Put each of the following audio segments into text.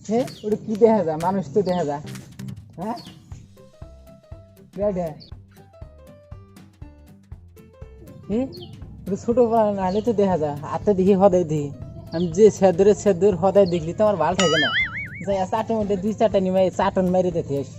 হে ওটা কি দেখা যায় মানুষ তো দেখা যায় হ্যাঁ ছোট নাহলে তো দেখা যায় হাতে দেখি হদাই দেখি আমি যে সেদুর হদাই দেখলি তো আমার ভালো থাকে না যাই চাটের মধ্যে 2-4টা নিয়ে চাটন মেরে দেখে আসি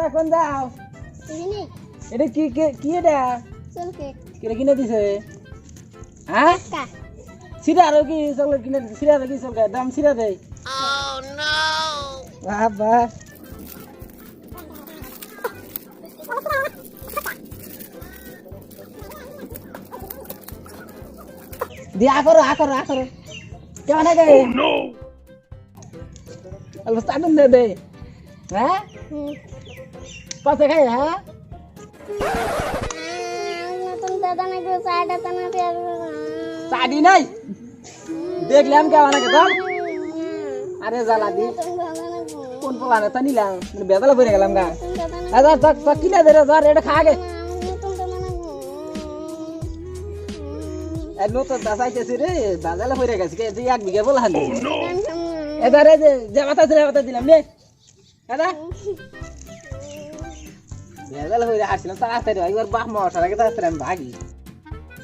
এখন যাও এটা কি কি এটা কিনে কিনে দিছে হ্যাঁ সিরা আর কি চকলেট কিনে সিরা আর কি চকলেট দাম সিরা দেয় বাবা দিয়ে আকরো কেমন আছে অল্প চাটন দে দে হ্যাঁ পাশে খাই হ্যাঁ চাটি নাই দেখলাম কেমন আছে তোর আরে জ্বালা দি কোন পোলানে তো নিলাম বেদালা বইরে গেলাম গা কিনে দে ধর এটা খা গে নতুন দাসাইতেছি রে বাজালে বইরে গেছে যে 1 বিঘা বলা হালি এদারে যে মাথা দিলাম নে দাদা বেদালে বইরে আসছিলাম তাড়াতাড়ি একবার বাপ মশার আগে তাড়াতাড়ি আমি ভাগি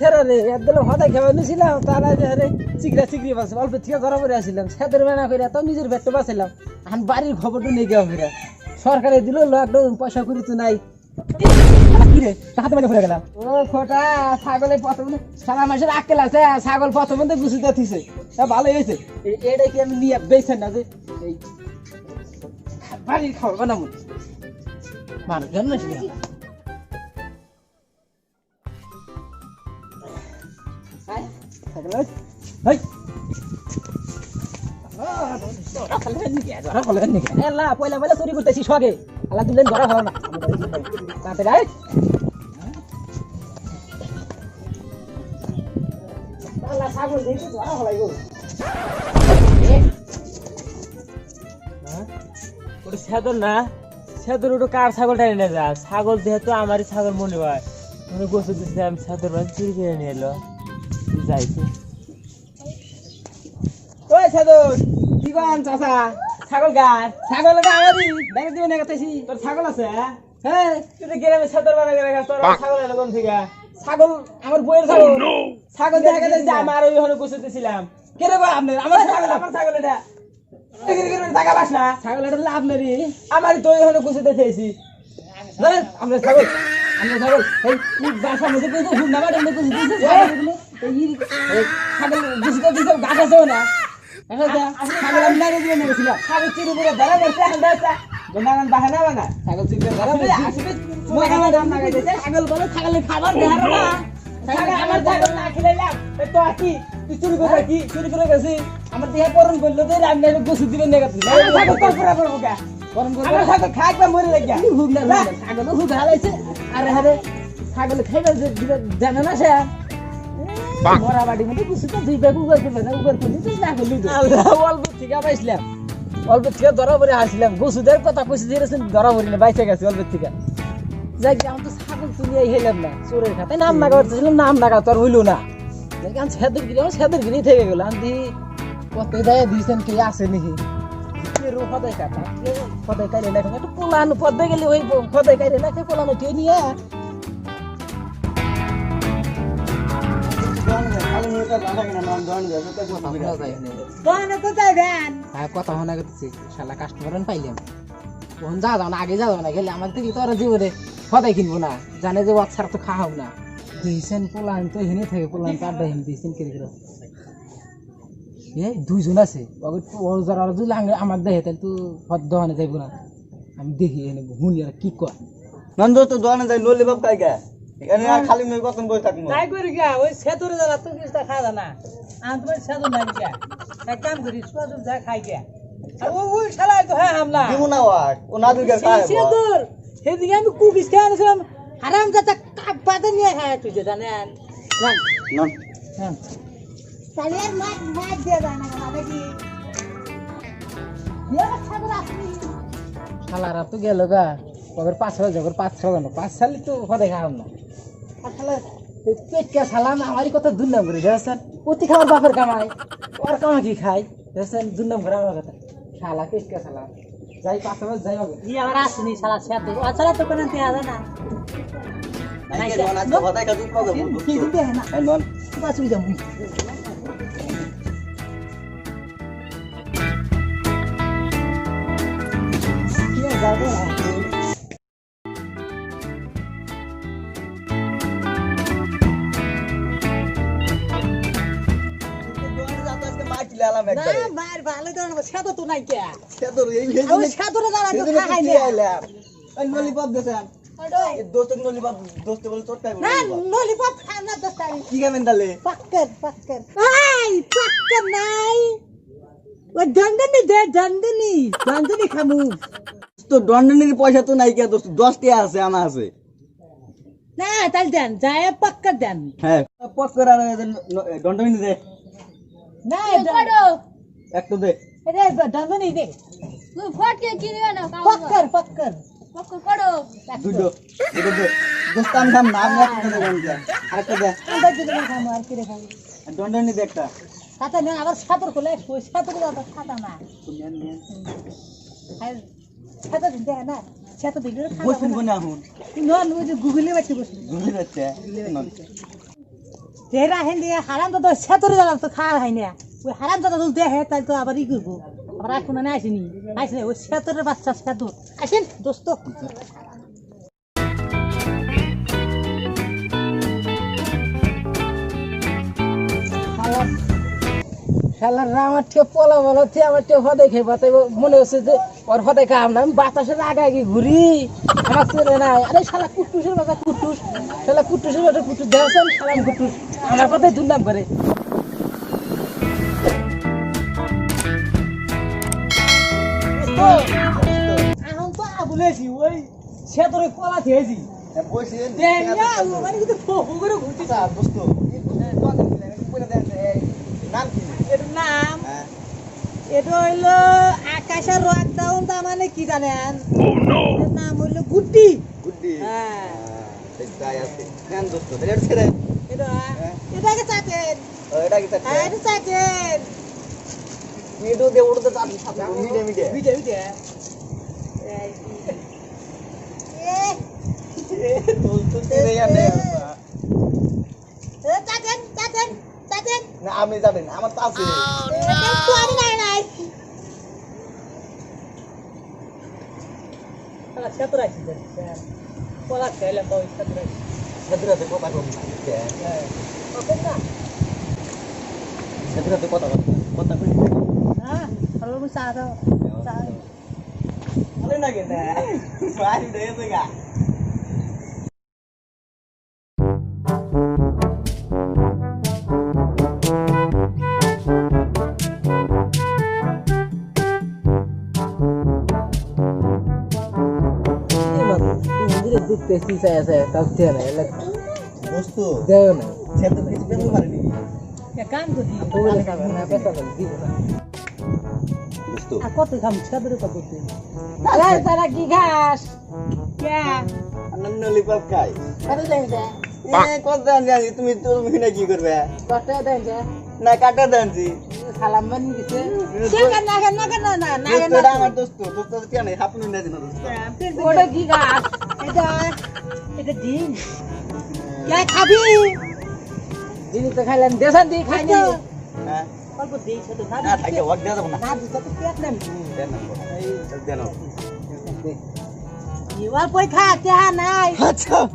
ছেড়ে রে একদম হঠাৎ খেয়ে নিয়েছিলাম তারা রে চিকরি বাঁচে অল্প থেকে ধরা পড়ে আসছিলাম সেদের বেনা করে তো নিজের পেটটা বাঁচাইলাম এখন বাড়ির খবরটা নিয়ে গেলাম ফিরে সরকারে দিল লকডাউন পয়সা করি তো নাই কিরে হাতে মানে পড়ে গেলাম ও খোটা ছাগলের প্রথমে সারা মাসের আক্কেল আছে ছাগল প্রথমে তো গুছিতে দিছে ভালো হয়েছে এটা কি আমি নিয়ে বেছেন না যে এই বাড়ির খাবার বানাবো মানুষ জানো পয়লা চুরি করতেছি সগে আল্লাহ দিলেন ধরা খাওয়া না ছাগল ধরা হলাই গো ওটা সেদর না সেদর ওটা কার ছাগল টানি না যা ছাগল যেহেতু আমারই ছাগল মনে হয় মনে গোসল দিচ্ছিলাম সেদর চুরি করে নিয়ে এলো যাইছে ওই সেদর কি কন চাচা ছাগল গাছ ছাগল আমারই দেখে দিবে না কাছে তোর ছাগল আছে হ্যাঁ তুই তো গ্রামে সেদর বানা করে তোর ছাগল এলো কোন থেকে ছাগল আমার বইয়ের ছাগল ছাগল দেখা গেছে যে আমার ওই হনে গোসল দিছিলাম কে রে আপনার আমার ছাগল এটা টাকা পাস না ছাগল এটা লাভ নেই আমারই তো ওই হনে গোসল দিয়েছি আমরা ছাগল এই বাসা মধ্যে কইছো হুন্ডা বাড়ি মধ্যে কইছো এই ছাগল বুঝতে দিছো গাছ আছে না এখন যা ছাগল আমি নারে দিয়ে নেছিল ছাগল চিরু করে ধরা গেছে আন্দাজা গোনাগান বাহানা বানা ছাগল চিরু করে ধরা বলে আসবে মোরা দাম না গাইছে ছাগল বলে ছাগলের খাবার দেহার না ছাগল আমার ছাগল না খেলাইলাম তো আকি তুই চুরি করে গেছিস আমার দেহ পরন করলো তো আমি গোসু দিবেন না গেছি ছাগল করা করব কা পরন করব আমার ছাগল খাইবা মরে লাগিয়া হুক না ছাগল হুক হালাইছে আরে আরে ছাগল খাইবা জানা না সে মোরা বাড়ি মধ্যে কিছু তো দুই ব্যাগ উগর করবে না উগর করলি তুই না করলি অল্প থেকে পাইছিলাম অল্প থেকে ধরা পড়ে আসছিলাম গোসুদের কথা কইছি দিয়েছেন ধরা পড়ি না বাইচে গেছে অল্প থেকে যাই আমি তো ছাগল তুলিয়ে হেলাম না চোরের খাতে নাম না করতেছিলাম নাম না তোর হইল না আমি সেদের গিরি থেকে গেল আমি কত দেয় দিয়েছেন কি আছে নাকি ফদাই কাটা ফদাই কাইলে না একটু পোলানো ফদাই গেলে ওই ফদাই কাইলে না পোলানো কে নিয়ে কথা শোনা করতেছি শালা কাস্টমার পাইলাম তখন যাও না আগে যাও না গেলে আমার থেকে তোরা জীবনে ফদাই কিনবো না জানে যে ওয়াক্সার তো খাওয়াও না দিয়েছেন পোলান তো হেনে থাকে পোলান তো আড্ডা হেনে দিয়েছেন কেটে কেটে দুইজন আছে যারা যদি আমার দেখে তাহলে তো দোকানে যাইব না আমি দেখি এনে শুনি আর কি কর নন্দ তো দোকানে যাই নলি বাপ কাই গা এখানে আর খালি নই কতন বই থাকমু তাই করি গা ওই সেতুরে যারা তো কিছু খাওয়া না আন তোমার সেতু নাই গা এক কাম করি সুদু যা খাই গা আর ওই শালা তো হ্যাঁ হামলা দিমু না ওয়াট ও না দুই গা খায় সেতুর সেদিকে আমি কুকিস খাই আনছিলাম হারাম দাদা কাপ বাদে নিয়ে খায় তুই যে জানেন নন নন হ্যাঁ সালের মাছ দিয়ে দাও না বাবা কি ইয়া ছাগল আসনি শালারা তো গেল গা ওদের 5 6 জগর 5 6 জন 5 সালে তো ফদে খাওয়াম না শালা পেটকে সালাম আমারই কথা দুর্নাম করে দেখছেন প্রতি খাবার বাপের কামাই ওর কামা কি খাই দেখছেন দুর্নাম করে আমার কথা শালা পেটকে সালাম যাই পাঁচটা বাজে যাই হবে ই আমার আসেনি শালা শেয়ার দেবো আর শালা তো কোনো দেয়া যায় না নাইকে নন আজকে হদাই কাজ পাবো কি দিতে হয় না নন বাস হই যাবো কি যাবে আজকে মাটি লালাম না একবারে মার ভালো তো না সাদা তো নাই কে সেদর এই আমি সাদরে দাঁড়া তো খাই না আইলাম এই ললিপপ দেন এই দোস্ত ললিপপ দোস্ত বলে চটকাই না বলে ললিপপ খাই না দস্তা কি খাবেন তাহলে পাক্কর এই পাক্কর নাই ও দন্দনি খামু তো দণ্ডনির পয়সা তো নাই কে দোস্ত 10 টাকা আছে আমার আছে না তাই দেন যায় পাক্কর দেন হ্যাঁ পক করে দণ্ডনি দে না পড়ো একটু দে এটা দন্দনি দে তুই ফটকে কিনবে না পাক্কর পক্কর করো দুটো দুটো দে দোস্ত আমি খাম না আমি একটা দেবেন আরেকটা দে আমরা যদি খামু আর কি খাবো দণ্ডনি দে একটা খাতা না আবার সাতর কোলে সাতর দাও খাতা না আর খাতা দিতে না সাতর দিলে খাতা বসুন কোনে আহুন নন ওই যে গুগলে বাচ্চা বসে বুঝলি যাচ্ছে তেরা হেন দিয়ে হারাম দাদা সাতরে দাদা তো খাওয়া হয় না ওই হারাম দাদা তো দেখে তাই তো আবার ই করবো আবার এখন না আসেনি ওই সাতরের বাচ্চা সাতর আসেন দোস্ত শালার আমার ঠে পলা বলা থে আমার ঠে হদাই খেয়ে বাতাই মনে হচ্ছে যে ওর হদাই খাম না আমি বাতাসের আগে ঘুরি আমার ছেলে নাই আরে শালা কুট্টুসের বাচ্চা কুট্টুস শালা কুট্টুসের বাচ্চা কুট্টুস দেখছেন শালা কুট্টুস আমার কথাই দুর্নাম করে এখন তো বলেছি ওই সেতরে পলা খেয়েছি বসেন মানে কিন্তু ফোকু করে ঘুরছি দোস্ত নাম কি এটার নাম হ্যাঁ এটা হইলো আকাশের রক ডাউন তা মানে কি জানেন এটার নাম হইলো গুড্ডি গুড্ডি হ্যাঁ তাই আছে কেন দোস্ত এটা ছেড়ে এটা এটাকে চাটেন এটা কি তার হ্যাঁ এটা চাটেন ভিডিও দিয়ে উড়তে তার সাথে মিডিয়া মিডিয়া বিজে বিজে দোস্ত তেরে জানে চাটেন চাটেন চাটেন না আমি জানেন আমার তো আছে তো আমি নাই নাই তাহলে সেতর আছি পলা খেলে তো সেতর আছি সেদরাতে কথা কম না ওকে না সেদরাতে কথা কই হ্যাঁ ভালো মুসা দাও চা আরে না কেন মারি দে দেগা দেখতে চাই আছে তাও দেয় না দোস্ত দেয় না সেদর কিছু পেতে পারেনি এ কাম করি বলে খাবে না পেটা দিব না দোস্ত আর কত খাম সেতরে কত দিন তারা কি খাস কে আনন্দ ললিপপ খাই কত দেন যা কত দান জানি তুমি তুমি না কি করবে কত দেন যা না কাটা দানছি সালাম বানি দিছে সে না দোস্ত আমার দোস্ত দোস্ত কেন হাপুনি না দিন দোস্ত ওটা কি খাস এটা এটা দিন কে খাবি দিদি তো খাইলেন দেশান দিয়ে খাই নি হ্যাঁ অল্প দিই ছোট না না থাকে ওয়াক দেওয়া যাবে না না দিতে তো পেট নেন দেন না দেন ইওয়াল পয় খা কে নাই আচ্ছা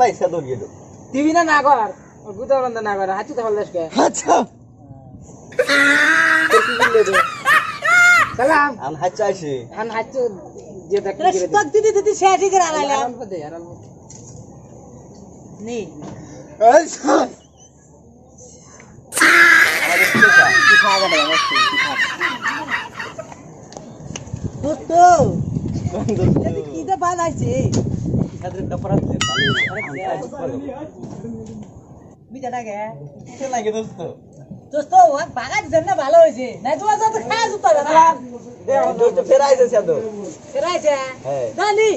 ভাই সেদর গিয়ে টিভি না না কর গুতা বন্ধ না কর হাতি তো হলস কে আচ্ছা সালাম আমি হাত চাইছি হান হাতি যে দেখ তোরা স্টক দিদি দিদি শেয়ারি করে আলাইলাম নি আচ্ছা আমাদের কি খাওয়া গেল আমার কি খাওয়া দোস্ত দোস্ত কি দে বানাইছে সাদরে কাপড় আছে ভালো বিজাটা গে লাগে দোস্ত দোস্ত ওর বাগান জন্য ভালো হয়েছে নাই তোমার তো খাওয়া জুতা হবে না দোস্ত ফেরাইছে সাদো ফেরাইছে হ্যাঁ। জানি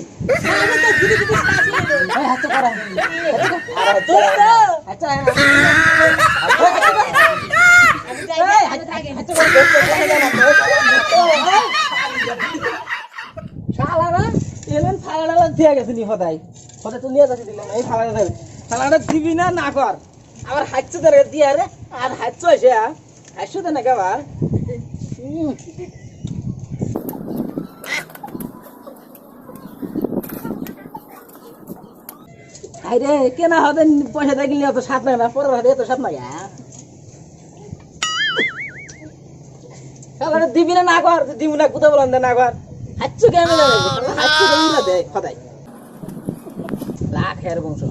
আমি তো গিরি গিরি কাছে এই হাত করা দোস্ত আচ্ছা আমি যাই হাত থাকে শালারা এলেন ফালাডালা দিয়ে গেছে নি হদাই হদাই তো নিয়ে যাচ্ছি দিলাম এই ফালাডা ফালাডা দিবি না না কর আবার হাঁচছে ধরে দিয়ে রে আর হাঁচছ এসে হাঁচছো তো নাকি আবার আরে কেনা হতে পয়সা দেখলি অত সাত নাই না পরের হাতে এত সাত নাই শালারা দিবি না না কর দিবি না কোথাও বলেন না কর হাঁচছো কেন হাঁচছো দেয় সদাই লাখের বংশ